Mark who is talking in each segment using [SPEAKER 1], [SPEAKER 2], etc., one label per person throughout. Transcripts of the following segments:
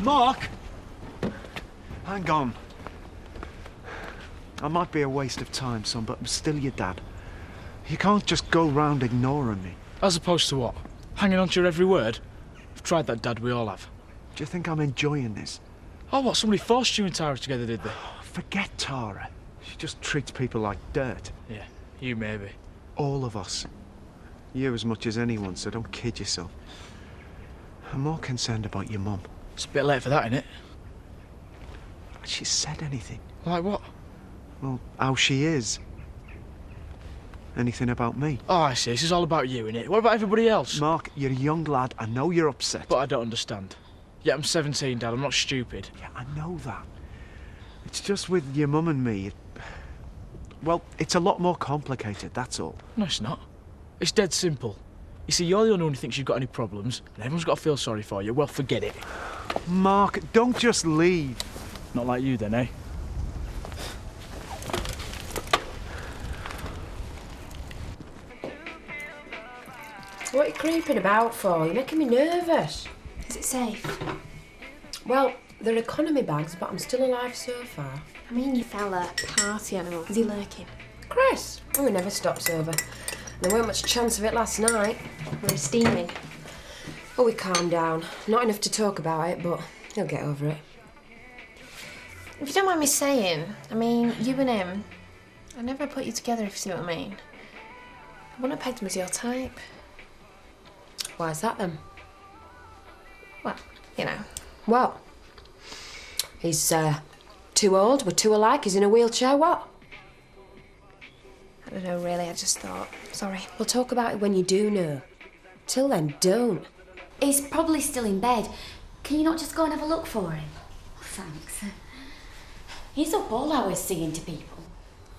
[SPEAKER 1] Mark! Hang on. I might be a waste of time, son, but I'm still your dad. You can't just go round ignoring me.
[SPEAKER 2] As opposed to what? Hanging on to your every word? I've tried that, Dad, we all have.
[SPEAKER 1] Do you think I'm enjoying this?
[SPEAKER 2] Oh, what, somebody forced you and Tara together, did they?
[SPEAKER 1] Forget Tara. She just treats people like dirt.
[SPEAKER 2] Yeah, you maybe.
[SPEAKER 1] All of us. You as much as anyone, so don't kid yourself. I'm more concerned about your mum.
[SPEAKER 2] It's a bit late for that, innit?
[SPEAKER 1] Has she said anything?
[SPEAKER 2] Like what?
[SPEAKER 1] Well, how she is. Anything about me?
[SPEAKER 2] Oh, I see. This is all about you, innit? What about everybody else?
[SPEAKER 1] Mark, you're a young lad. I know you're upset.
[SPEAKER 2] But I don't understand. Yeah, I'm 17, Dad. I'm not stupid.
[SPEAKER 1] Yeah, I know that. It's just with your mum and me. Well, it's a lot more complicated, that's all.
[SPEAKER 2] No, it's not. It's dead simple. You see, you're the only one who thinks you've got any problems, and everyone's got to feel sorry for you. Well, forget it.
[SPEAKER 1] Mark, don't just leave.
[SPEAKER 2] Not like you, then, eh?
[SPEAKER 3] What are you creeping about for? You're making me nervous.
[SPEAKER 4] Is it safe?
[SPEAKER 3] Well, they're economy bags, but I'm still alive so far.
[SPEAKER 4] I mean, you fella, party animal. Is he lurking?
[SPEAKER 3] Chris! Oh, he never stops over. There weren't much chance of it last night.
[SPEAKER 4] We're steaming.
[SPEAKER 3] Oh, we calmed down. Not enough to talk about it, but he'll get over it.
[SPEAKER 4] If you don't mind me saying, I mean, you and him, I never put you together, if you see what I mean. I wouldn't have pegged him as your type.
[SPEAKER 3] Why's that then?
[SPEAKER 4] Well, you know.
[SPEAKER 3] What? He's, too old, we're too alike, he's in a wheelchair, what?
[SPEAKER 4] I don't know, really, I just thought. Sorry.
[SPEAKER 3] We'll talk about it when you do know. Till then, don't.
[SPEAKER 5] He's probably still in bed. Can you not just go and have a look for him? Oh, thanks. He's up all hours singing to people.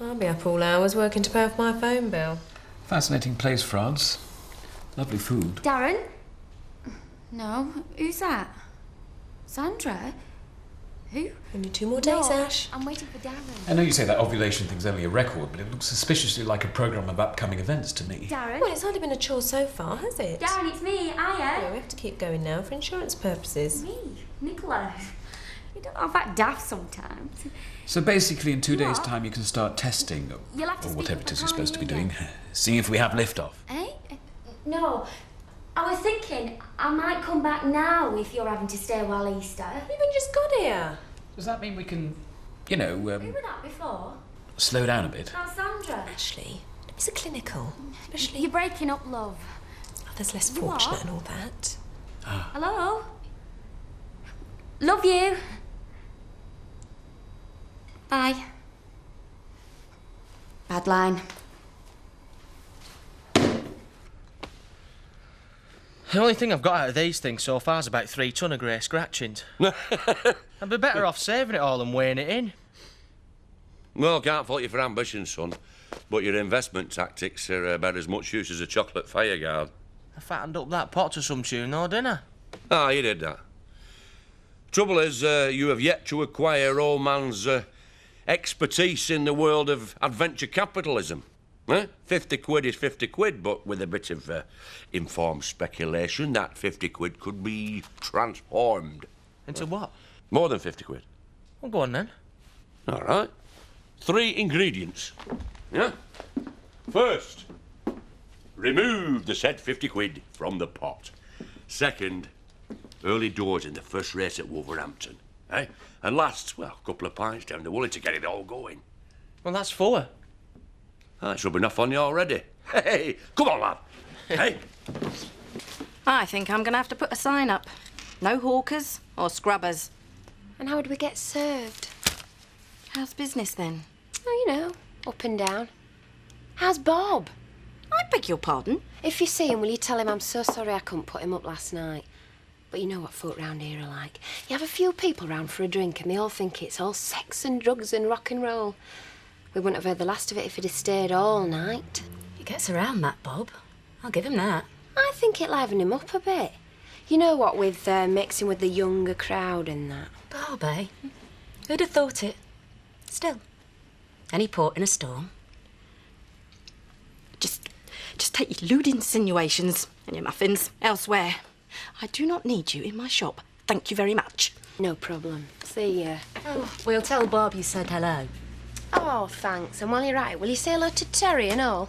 [SPEAKER 3] I'll be up all hours working to pay off my phone bill.
[SPEAKER 6] Fascinating place, France. Lovely food.
[SPEAKER 5] Darren? No, who's that? Sandra? Who?
[SPEAKER 3] Only 2 more days,
[SPEAKER 5] No,
[SPEAKER 3] Ash.
[SPEAKER 5] I'm waiting for Darren.
[SPEAKER 6] I know you say that ovulation thing's only a record, but it looks suspiciously like a programme of upcoming events to me.
[SPEAKER 5] Darren?
[SPEAKER 3] Well, it's hardly been a chore so far, has it?
[SPEAKER 5] Darren, it's me, Aya.
[SPEAKER 3] No, we have to keep going now for insurance purposes.
[SPEAKER 5] Me, Nicola. You don't have that daft sometimes.
[SPEAKER 6] So basically in 2 days'
[SPEAKER 5] What?
[SPEAKER 6] time you can start testing,
[SPEAKER 5] You'll have to
[SPEAKER 6] or
[SPEAKER 5] speak
[SPEAKER 6] whatever
[SPEAKER 5] up
[SPEAKER 6] it is
[SPEAKER 5] the
[SPEAKER 6] you're supposed to be
[SPEAKER 5] time,
[SPEAKER 6] doing, seeing if we have liftoff.
[SPEAKER 5] Eh? No. I was thinking I might come back now if you're having to stay while Easter.
[SPEAKER 3] We've even just got here.
[SPEAKER 6] Does that mean we can, you know,
[SPEAKER 5] Who were that before?
[SPEAKER 6] slow down a bit?
[SPEAKER 5] That's Sandra.
[SPEAKER 3] Ashley, it's a clinical. Especially
[SPEAKER 5] You're breaking up, love.
[SPEAKER 3] others less
[SPEAKER 5] What?
[SPEAKER 3] fortunate and all that.
[SPEAKER 5] Hello? Love you. Bye. Bad line.
[SPEAKER 7] The only thing I've got out of these things so far is about 3 ton of grey scratchings. I'd be better off saving it all and weighing it in.
[SPEAKER 8] Well, can't fault you for ambition, son. But your investment tactics are about as much use as a chocolate fireguard.
[SPEAKER 7] I fattened up that pot to some tune, though, didn't I?
[SPEAKER 8] Ah, you did that. Trouble is, you have yet to acquire old man's expertise in the world of adventure capitalism. 50 quid is 50 quid, but with a bit of informed speculation, that 50 quid could be transformed.
[SPEAKER 7] Into what?
[SPEAKER 8] More than 50 quid.
[SPEAKER 7] Well, go on then.
[SPEAKER 8] All right. 3 ingredients. Yeah? First, remove the said 50 quid from the pot. Second, early doors in the first race at Wolverhampton. Eh? And last, well, a couple of pints down the Woolly to get it all going.
[SPEAKER 7] Well, that's 4.
[SPEAKER 8] That's rubbing off on you already. Hey, come on, lad. Hey.
[SPEAKER 9] I think I'm going to have to put a sign up. No hawkers or scrubbers.
[SPEAKER 3] And how would we get served?
[SPEAKER 9] How's business then?
[SPEAKER 3] Oh, you know, up and down. How's Bob?
[SPEAKER 9] I beg your pardon?
[SPEAKER 3] If you see him, will you tell him I'm so sorry I couldn't put him up last night? But you know what folk round here are like. You have a few people round for a drink and they all think it's all sex and drugs and rock and roll. We wouldn't have heard the last of it if he'd have stayed all night.
[SPEAKER 9] He gets around that, Bob. I'll give him that.
[SPEAKER 3] I think it livened him up a bit. You know what, with mixing with the younger crowd and that.
[SPEAKER 9] Bob, eh? Who'd have thought it? Still, any port in a storm. Just take your lewd insinuations and your muffins elsewhere. I do not need you in my shop. Thank you very much.
[SPEAKER 3] No problem. See ya.
[SPEAKER 5] Oh, we'll tell Bob you said hello.
[SPEAKER 3] Oh, thanks. And while you're at it, will you say hello to Terry and all?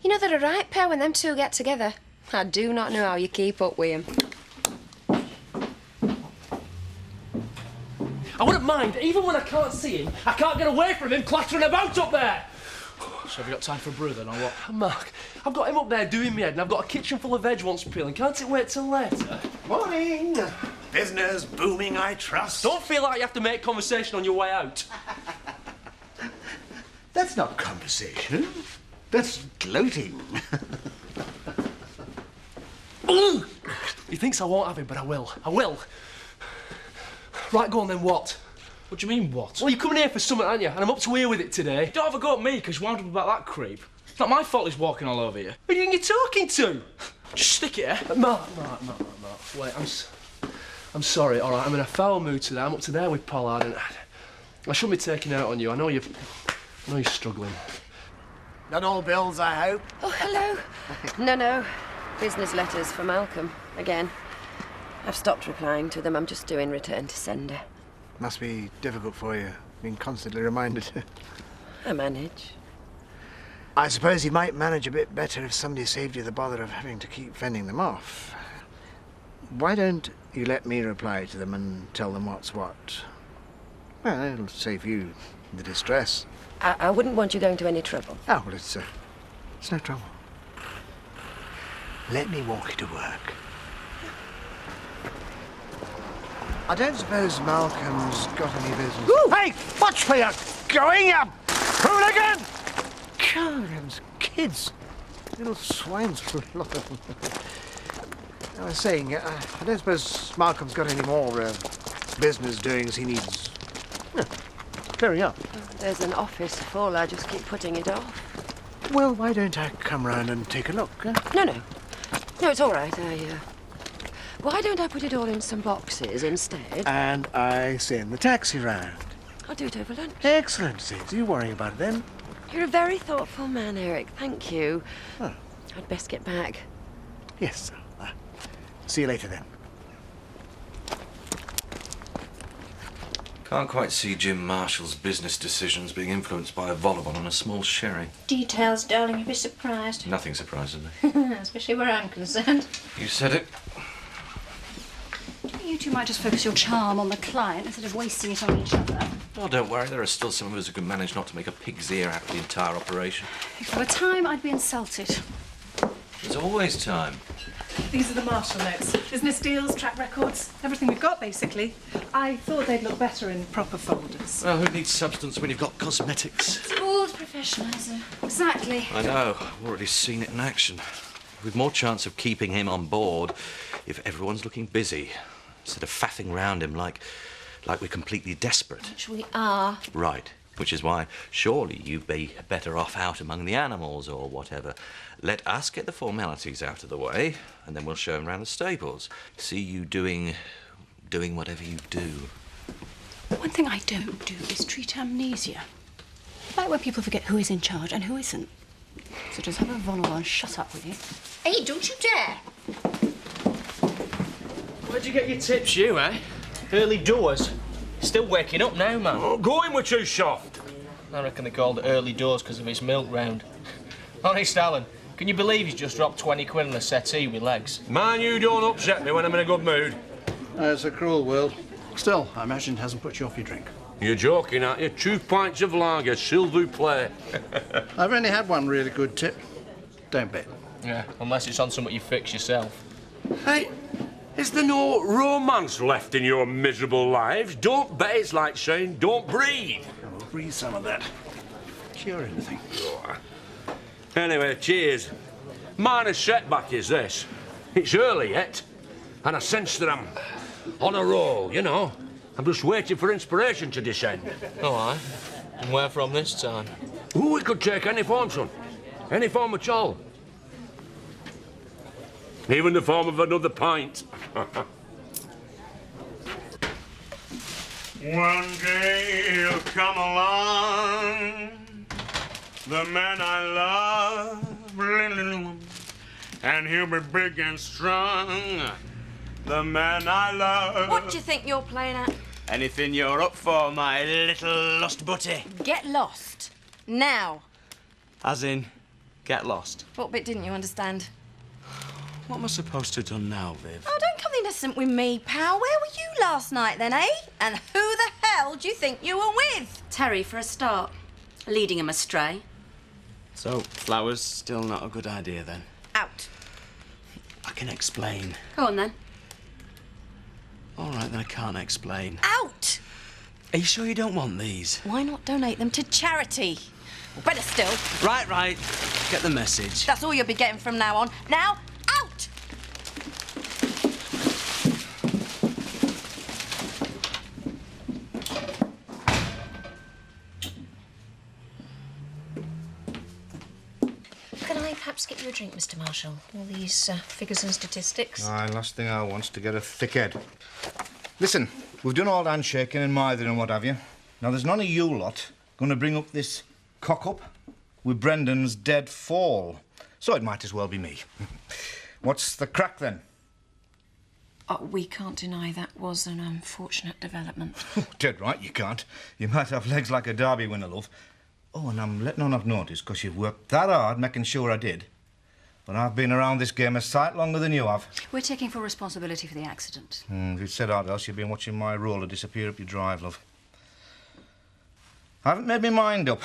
[SPEAKER 3] You know, they're a right pair when them two get together. I do not know how you keep up with them.
[SPEAKER 10] I wouldn't mind, even when I can't see him, I can't get away from him clattering about up there.
[SPEAKER 2] So have you got time for a brew then, or what?
[SPEAKER 10] Mark, I've got him up there doing me head, and I've got a kitchen full of veg wants peeling. Can't it wait till later?
[SPEAKER 1] Morning. Business booming, I trust.
[SPEAKER 10] Don't feel like you have to make conversation on your way out.
[SPEAKER 1] That's not conversation. That's gloating.
[SPEAKER 10] He thinks I won't have him, but I will. I will. Right, go on then, what?
[SPEAKER 2] What do you mean, what?
[SPEAKER 10] Well, you're coming here for something, aren't you? And I'm up to here with it today.
[SPEAKER 2] Don't have a go at me, because you wound up about that creep. It's not my fault he's walking all over you.
[SPEAKER 10] Who do you think you're talking to?
[SPEAKER 2] Just stick it, eh?
[SPEAKER 10] Mark. Wait, I'm sorry, all right? I'm in a foul mood today. I'm up to there with Pollard, and I shouldn't be taking out on you. I know you're struggling.
[SPEAKER 1] Not all bills, I hope.
[SPEAKER 3] Oh, hello. No. Business letters for Malcolm. Again. I've stopped replying to them. I'm just doing return to sender.
[SPEAKER 1] Must be difficult for you, being constantly reminded.
[SPEAKER 3] I manage.
[SPEAKER 1] I suppose you might manage a bit better if somebody saved you the bother of having to keep fending them off. Why don't you let me reply to them and tell them what's what? Well, it'll save you the distress.
[SPEAKER 3] I wouldn't want you going to any trouble.
[SPEAKER 1] Oh, well, it's no trouble. Let me walk you to work. I don't suppose Malcolm's got any business...
[SPEAKER 11] Ooh.
[SPEAKER 1] Hey, watch where you're going, you hooligan! God, them's kids. Little swines for a lot of them. I was saying, I don't suppose Malcolm's got any more business doings he needs clearing up.
[SPEAKER 3] There's an office full. I just keep putting it off.
[SPEAKER 1] Well, why don't I come round and take a look?
[SPEAKER 3] No, it's all right. Why don't I put it all in some boxes instead?
[SPEAKER 1] And I send the taxi round.
[SPEAKER 3] I'll do it over lunch.
[SPEAKER 1] Excellent, saves you worrying about it then.
[SPEAKER 3] You're a very thoughtful man, Eric. Thank you.
[SPEAKER 1] Oh.
[SPEAKER 3] I'd best get back.
[SPEAKER 1] Yes. See you later then.
[SPEAKER 12] Can't quite see Jim Marshall's business decisions being influenced by a vol-au-vent on a small sherry.
[SPEAKER 13] Details, darling, you'd be surprised.
[SPEAKER 12] Nothing surprises me.
[SPEAKER 13] Especially where I'm concerned.
[SPEAKER 12] You said it.
[SPEAKER 5] You two might just focus your charm on the client instead of wasting it on each other.
[SPEAKER 12] Oh, don't worry, there are still some of us who can manage not to make a pig's ear out of the entire operation.
[SPEAKER 5] If there were time, I'd be insulted.
[SPEAKER 12] There's always time.
[SPEAKER 14] These are the Marshall notes. Business deals, track records, everything we've got, basically. I thought they'd look better in proper folders.
[SPEAKER 12] Well, who needs substance when you've got cosmetics?
[SPEAKER 5] Smooth professionalism. Exactly.
[SPEAKER 12] I know. I've already seen it in action. With more chance of keeping him on board if everyone's looking busy, instead of faffing round him like we're completely desperate.
[SPEAKER 3] Which we are.
[SPEAKER 12] Right. Which is why, surely you'd be better off out among the animals or whatever. Let us get the formalities out of the way, and then we'll show him round the stables. See you doing whatever you do.
[SPEAKER 5] One thing I don't do is treat amnesia. Like when people forget who is in charge and who isn't. So just have a vol-au-vent and shut up, will you?
[SPEAKER 13] Hey, don't you dare!
[SPEAKER 2] Where'd you get your tips, you, eh? Early doors. Still waking up now, man.
[SPEAKER 8] Oh, going with too soft.
[SPEAKER 2] I reckon they called it early doors because of his milk round. Honest, Alan, can you believe he's just dropped 20 quid on a settee with legs?
[SPEAKER 8] Man, you don't upset me when I'm in a good mood.
[SPEAKER 11] It's a cruel world. Still, I imagine it hasn't put you off your drink.
[SPEAKER 8] You're joking, aren't you? 2 pints of lager, s'il vous plaît.
[SPEAKER 11] I've only had one really good tip. Don't bet.
[SPEAKER 2] Yeah, unless it's on something you fix yourself.
[SPEAKER 8] Hey, is there no romance left in your miserable lives? Don't bet it's like saying don't breathe.
[SPEAKER 11] We'll breathe some of that. Cure anything.
[SPEAKER 8] Anyway, cheers. Minor setback is this. It's early yet, and I sense that I'm on a roll, you know. I'm just waiting for inspiration to descend.
[SPEAKER 2] Oh, aye? And where from this time?
[SPEAKER 8] Ooh, it could take any form, son. Any form at all. Even the form of another pint.
[SPEAKER 15] One day he'll come along, the man I love, and he'll be big and strong. the man I love.
[SPEAKER 9] What do you think you're playing at?
[SPEAKER 16] Anything you're up for, my little lost butty.
[SPEAKER 9] Get lost. Now.
[SPEAKER 16] As in, get lost.
[SPEAKER 9] What bit didn't you understand?
[SPEAKER 16] What am I supposed to do now, Viv?
[SPEAKER 9] Oh, don't come innocent with me, pal. Where were you last night, then, eh? And who the hell do you think you were with?
[SPEAKER 5] Terry, for a start. Leading him astray.
[SPEAKER 16] So, flowers still not a good idea, then?
[SPEAKER 9] Out.
[SPEAKER 16] I can explain.
[SPEAKER 5] Go on, then.
[SPEAKER 16] All right, then I can't explain.
[SPEAKER 9] Out!
[SPEAKER 16] Are you sure you don't want these?
[SPEAKER 9] Why not donate them to charity? Or better still...
[SPEAKER 16] Right. Get the message.
[SPEAKER 9] That's all you'll be getting from now on. Now, out!
[SPEAKER 13] Can I perhaps get you a drink, Mr. Marshall? All these figures and statistics.
[SPEAKER 1] Aye, last thing I want's to get a thick head. Listen, we've done all handshaking and mithering and what have you. Now, there's none of you lot going to bring up this cock-up with Brendan's dead fall. So it might as well be me. What's the crack, then?
[SPEAKER 13] We can't deny that was an unfortunate development.
[SPEAKER 1] Dead right, you can't. You might have legs like a Derby winner, love. Oh, and I'm letting on I've noticed, because you've worked that hard making sure I did. But I've been around this game a sight longer than you have.
[SPEAKER 5] We're taking full responsibility for the accident.
[SPEAKER 1] If you'd said aught else, you'd been watching my roller disappear up your drive, love. I haven't made my mind up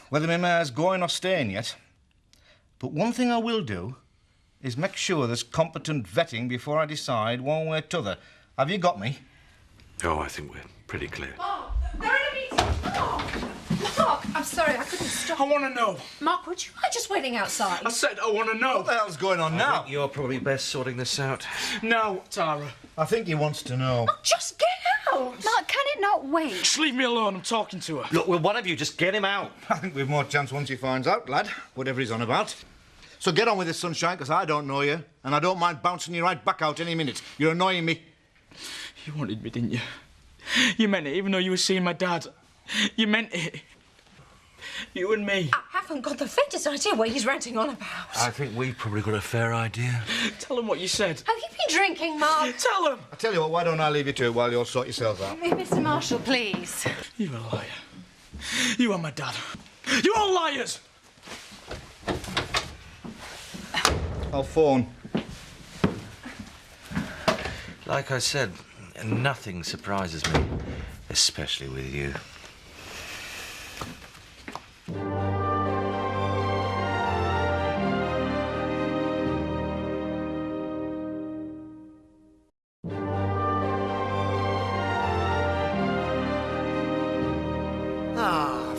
[SPEAKER 1] whether my mare's going or staying yet. But one thing I will do is make sure there's competent vetting before I decide one way or t'other. Have you got me?
[SPEAKER 8] Oh, I think we're pretty clear.
[SPEAKER 4] Mark, they're in a meeting. Mark, I'm sorry, I couldn't stop.
[SPEAKER 10] I want to know.
[SPEAKER 4] Mark, would you mind just waiting outside?
[SPEAKER 10] I said I want to know.
[SPEAKER 1] What the hell's going on now?
[SPEAKER 12] I think you're probably best sorting this out.
[SPEAKER 10] No, Tara.
[SPEAKER 1] I think he wants to know.
[SPEAKER 4] Just get out.
[SPEAKER 5] Mark, can it not wait?
[SPEAKER 10] Just leave me alone. I'm talking to her.
[SPEAKER 12] Look, will one of you just get him out?
[SPEAKER 1] I think we've more chance once he finds out, lad, whatever he's on about. So get on with this, sunshine, because I don't know you, and I don't mind bouncing you right back out any minute. You're annoying me.
[SPEAKER 10] You wanted me, didn't you? You meant it, even though you were seeing my dad. You meant it. You and me.
[SPEAKER 4] I haven't got the faintest idea what he's ranting on about.
[SPEAKER 12] I think we've probably got a fair idea.
[SPEAKER 10] Tell him what you said.
[SPEAKER 4] Have you been drinking, Mark?
[SPEAKER 10] Tell him.
[SPEAKER 1] I tell you what, why don't I leave you to it while you'll sort yourselves out?
[SPEAKER 5] Mr. Marshall, please.
[SPEAKER 10] You're a liar. You and my dad. You're all liars!
[SPEAKER 1] I'll phone.
[SPEAKER 12] Like I said, nothing surprises me, especially with you.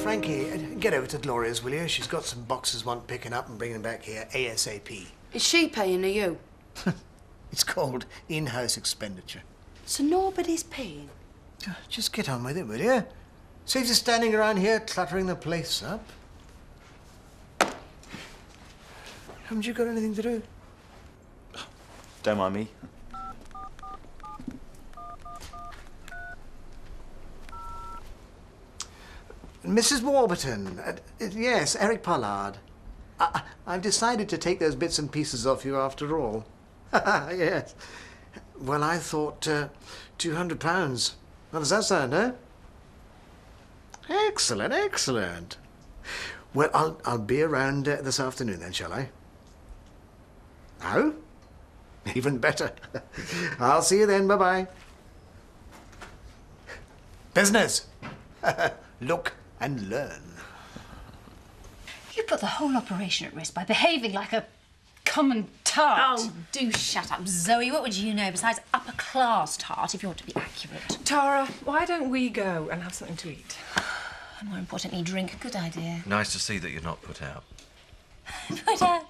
[SPEAKER 1] Frankie, get over to Gloria's, will you? She's got some boxes want picking up and bringing them back here ASAP.
[SPEAKER 5] Is she paying or you?
[SPEAKER 1] It's called in-house expenditure.
[SPEAKER 5] So nobody's paying?
[SPEAKER 1] Just get on with it, will you? Saves you standing around here cluttering the place up. Haven't you got anything to do?
[SPEAKER 17] Don't mind me.
[SPEAKER 1] Mrs. Warburton. Yes, Eric Pollard. I've decided to take those bits and pieces off you after all. Yes. Well, I thought £200. How does that sound, eh? Excellent, excellent. Well, I'll be around this afternoon then, shall I? Oh? Even better. I'll see you then. Bye-bye. Business. Look and learn.
[SPEAKER 5] You put the whole operation at risk by behaving like a common tart.
[SPEAKER 13] Oh, do shut up, Zoe. What would you know besides upper-class tart, if you want to be accurate?
[SPEAKER 14] Tara, why don't we go and have something to eat?
[SPEAKER 13] And more importantly, drink. Good idea.
[SPEAKER 12] Nice to see that you're not put out.
[SPEAKER 13] But, Dad,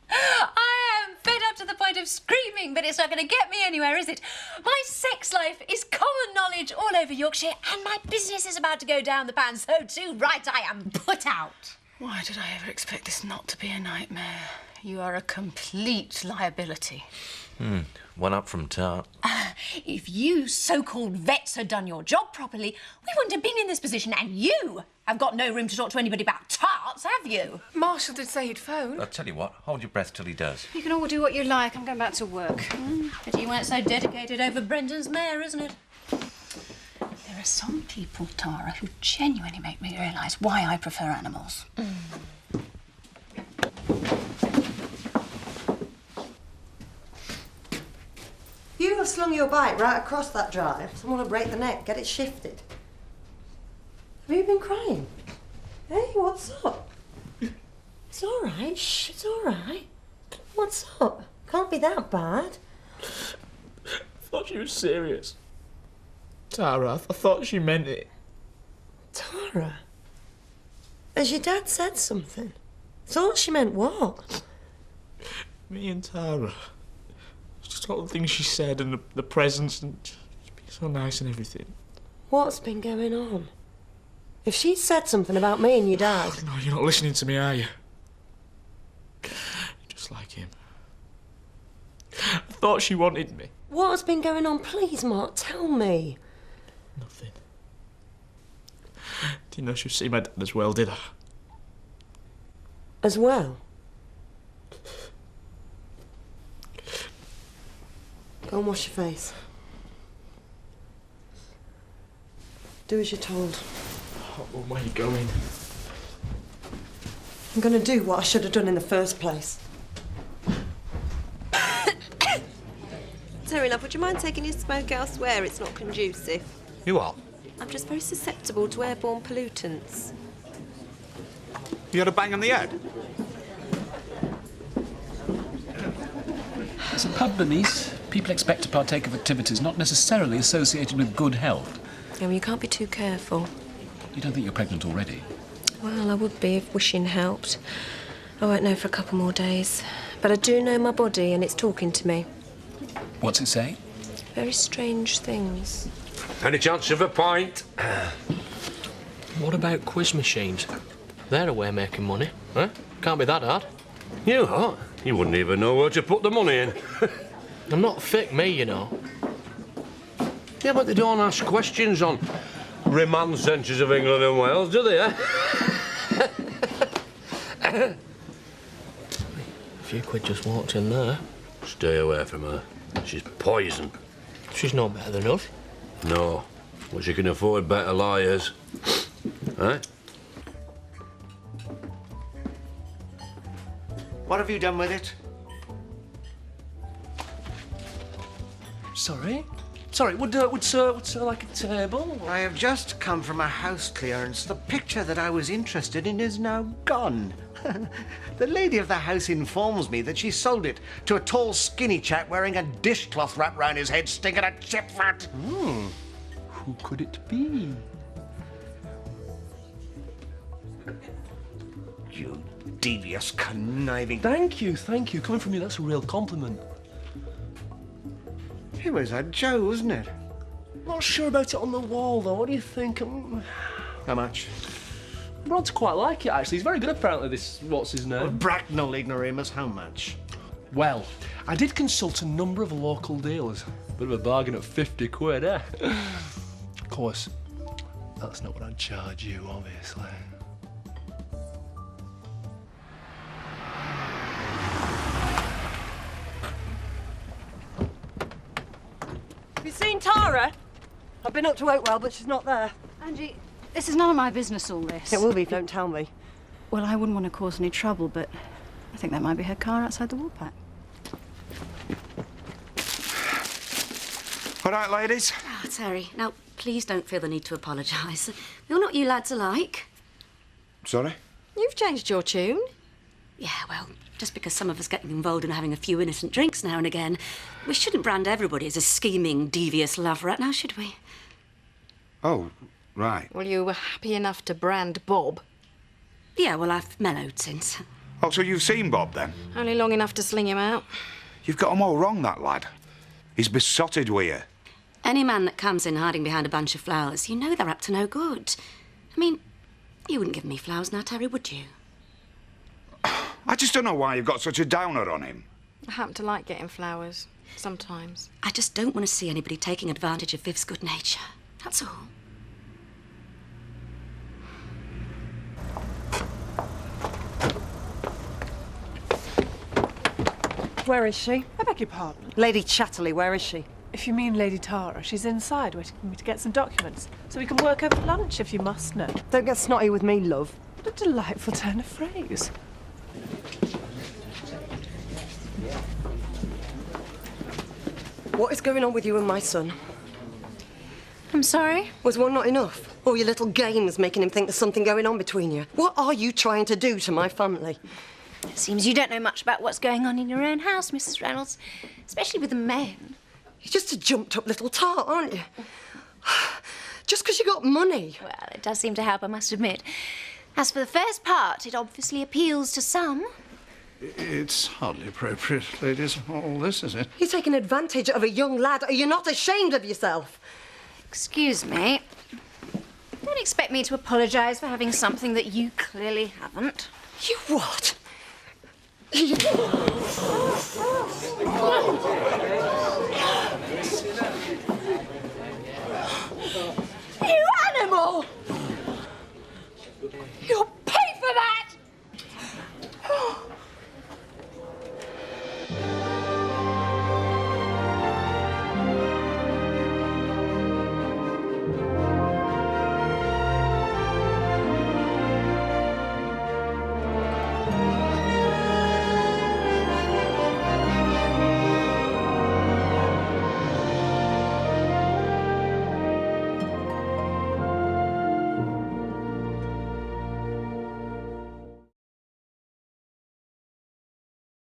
[SPEAKER 13] I am fed up to the point of screaming, but it's not going to get me anywhere, is it? My sex life is common knowledge all over Yorkshire, and my business is about to go down the pan, so too right I am put out.
[SPEAKER 14] Why did I ever expect this not to be a nightmare? You are a complete liability.
[SPEAKER 12] One up from Tart.
[SPEAKER 13] If you so-called vets had done your job properly, we wouldn't have been in this position, and you have got no room to talk to anybody about Tart.
[SPEAKER 9] lots, have you?
[SPEAKER 14] Marshall did say he'd phone.
[SPEAKER 12] I'll tell you what, hold your breath till he does.
[SPEAKER 13] You can all do what you like. I'm going back to work.
[SPEAKER 9] But you weren't so dedicated over Brendan's mare, isn't it?
[SPEAKER 13] There are some people, Tara, who genuinely make me realise why I prefer animals.
[SPEAKER 18] You have slung your bike right across that drive. Someone will break the neck. Get it shifted. Have you been crying? Hey, what's up? It's all right. Shh, it's all right. What's up? Can't be that bad.
[SPEAKER 7] I thought she was serious. Tara, I thought she meant it.
[SPEAKER 18] Tara? Has your dad said something? Thought she meant what?
[SPEAKER 7] Me and Tara. Just all the things she said and the presents and she's been so nice and everything.
[SPEAKER 18] What's been going on? If she said something about me and your dad...
[SPEAKER 7] No, you're not listening to me, are you? You're just like him. I thought she wanted me.
[SPEAKER 18] What's been going on? Please, Mark, tell me.
[SPEAKER 7] Nothing. Didn't know she'd see my dad as well, did I?
[SPEAKER 18] As well? Go and wash your face. Do as you're told.
[SPEAKER 7] Oh, where are you going?
[SPEAKER 18] I'm going to do what I should have done in the first place.
[SPEAKER 19] Terry, love, would you mind taking your smoke elsewhere? It's not conducive.
[SPEAKER 17] You are?
[SPEAKER 19] I'm just very susceptible to airborne pollutants.
[SPEAKER 17] You had a bang on the head?
[SPEAKER 6] As a pub beneath, people expect to partake of activities not necessarily associated with good health.
[SPEAKER 19] Yeah, well, you can't be too careful.
[SPEAKER 6] You don't think you're pregnant already?
[SPEAKER 19] Well, I would be if wishing helped. I won't know for a couple more days. But I do know my body, and it's talking to me.
[SPEAKER 6] What's it say?
[SPEAKER 19] Very strange things.
[SPEAKER 8] Any chance of a pint?
[SPEAKER 2] What about quiz machines? They're a way of making money, huh? Can't be that hard.
[SPEAKER 8] You what? You wouldn't even know where to put the money in.
[SPEAKER 2] I'm not thick, me, you know.
[SPEAKER 8] Yeah, but they don't ask questions on remand centres of England and Wales, do they, eh?
[SPEAKER 2] A few quid just walked in there.
[SPEAKER 8] Stay away from her. She's poison.
[SPEAKER 2] She's no better than us.
[SPEAKER 8] No, but she can afford better liars. Eh?
[SPEAKER 1] What have you done with it?
[SPEAKER 10] Sorry? Sorry, would sir like a table?
[SPEAKER 1] I have just come from a house clearance. The picture that I was interested in is now gone. The lady of the house informs me that she sold it to a tall, skinny chap wearing a dishcloth wrapped round his head, stinking a chip fat.
[SPEAKER 10] Who could it be?
[SPEAKER 1] You devious, conniving...
[SPEAKER 10] Thank you. Coming from you, that's a real compliment.
[SPEAKER 1] It was a Joe, wasn't it?
[SPEAKER 10] Not sure about it on the wall, though. What do you think?
[SPEAKER 1] How much?
[SPEAKER 10] Rod's quite like it, actually. He's very good, apparently, this... What's his name?
[SPEAKER 1] Well, Bracknell ignoramus, how much?
[SPEAKER 10] Well, I did consult a number of local dealers. Bit of a bargain at 50 quid, eh? Of course, that's not what I'd charge you, obviously.
[SPEAKER 18] Have you seen Tara? I've been up to Oakwell, but she's not there.
[SPEAKER 13] Angie, this is none of my business, all this.
[SPEAKER 18] It will be if you don't tell me.
[SPEAKER 13] Well, I wouldn't want to cause any trouble, but I think that might be her car outside the Woolpack.
[SPEAKER 17] All right, ladies?
[SPEAKER 5] Ah, Terry, now, please don't feel the need to apologise. You're not you lads alike.
[SPEAKER 17] Sorry?
[SPEAKER 19] You've changed your tune.
[SPEAKER 5] Yeah, well, just because some of us get involved in having a few innocent drinks now and again, we shouldn't brand everybody as a scheming, devious love rat, now should we?
[SPEAKER 17] Oh, right.
[SPEAKER 19] Well, you were happy enough to brand Bob.
[SPEAKER 5] Yeah, well, I've mellowed since.
[SPEAKER 17] Oh, so you've seen Bob, then?
[SPEAKER 19] Only long enough to sling him out.
[SPEAKER 17] You've got him all wrong, that lad. He's besotted with you.
[SPEAKER 5] Any man that comes in hiding behind a bunch of flowers, you know they're up to no good. I mean, you wouldn't give me flowers now, Terry, would you?
[SPEAKER 17] I just don't know why you've got such a downer on him.
[SPEAKER 19] I happen to like getting flowers, sometimes.
[SPEAKER 5] I just don't want to see anybody taking advantage of Viv's good nature. That's all.
[SPEAKER 19] Where is she?
[SPEAKER 14] I beg your pardon?
[SPEAKER 19] Lady Chatterley, where is she?
[SPEAKER 14] If you mean Lady Tara, she's inside waiting for me to get some documents, so we can work over lunch if you must know.
[SPEAKER 19] Don't get snotty with me, love.
[SPEAKER 14] What a delightful turn of phrase.
[SPEAKER 19] What is going on with you and my son?
[SPEAKER 5] I'm sorry?
[SPEAKER 19] Was one not enough? All your little games making him think there's something going on between you. What are you trying to do to my family?
[SPEAKER 5] It seems you don't know much about what's going on in your own house, Mrs. Reynolds, especially with the men.
[SPEAKER 19] You're just a jumped-up little tart, aren't you? Just because you got money.
[SPEAKER 5] Well, it does seem to help, I must admit. As for the first part, it obviously appeals to some.
[SPEAKER 11] It's hardly appropriate, ladies, all this, is it?
[SPEAKER 19] You're taking advantage of a young lad. Are you not ashamed of yourself?
[SPEAKER 5] Excuse me. Don't expect me to apologise for having something that you clearly haven't.
[SPEAKER 19] You what?